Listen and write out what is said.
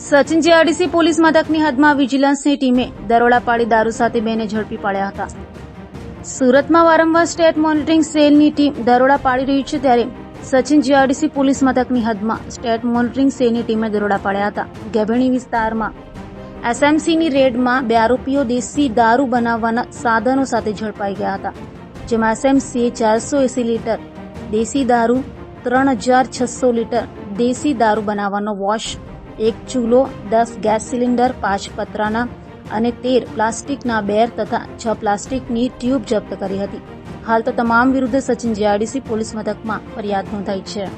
Sachin GRDC police મથકની હદમાં વિજિલન્સની ટીમે દરોડા પાડી દારૂ સાથે બેને ઝડપી પાડ્યા હતા. સુરતમાં વારંવાર સ્ટેટ મોનિટરિંગ સેલની ટીમ દરોડા પાડી રહી છે, ત્યારે સચિન જીઆરડીસી પોલીસ મથકની હદમાં સ્ટેટ મોનિટરિંગ સેલની ટીમે દરોડા પાડ્યા હતા. ગેભેણી વિસ્તારમાં એસએમસીની રેડમાં 2 આરોપીઓ દેશી દારૂ બનાવવાના સાધનો સાથે ઝડપાઈ ગયા હતા, જેમાં એસએમસીએ 480 લીટર દેશી દારૂ, 3600 લીટર દેશી દારૂ બનાવવાનો વોશ, 1 ચૂલો, 10 ગેસ સિલિન્ડર, 5 પતરાના અને 13 પ્લાસ્ટિકના બેર તથા 6 પ્લાસ્ટિકની ટ્યુબ જપ્ત કરી હતી. હાલ તો તમામ વિરુદ્ધ સચિન જીઆરડીસી પોલીસ મથકમાં ફરિયાદ નોંધાઈ છે.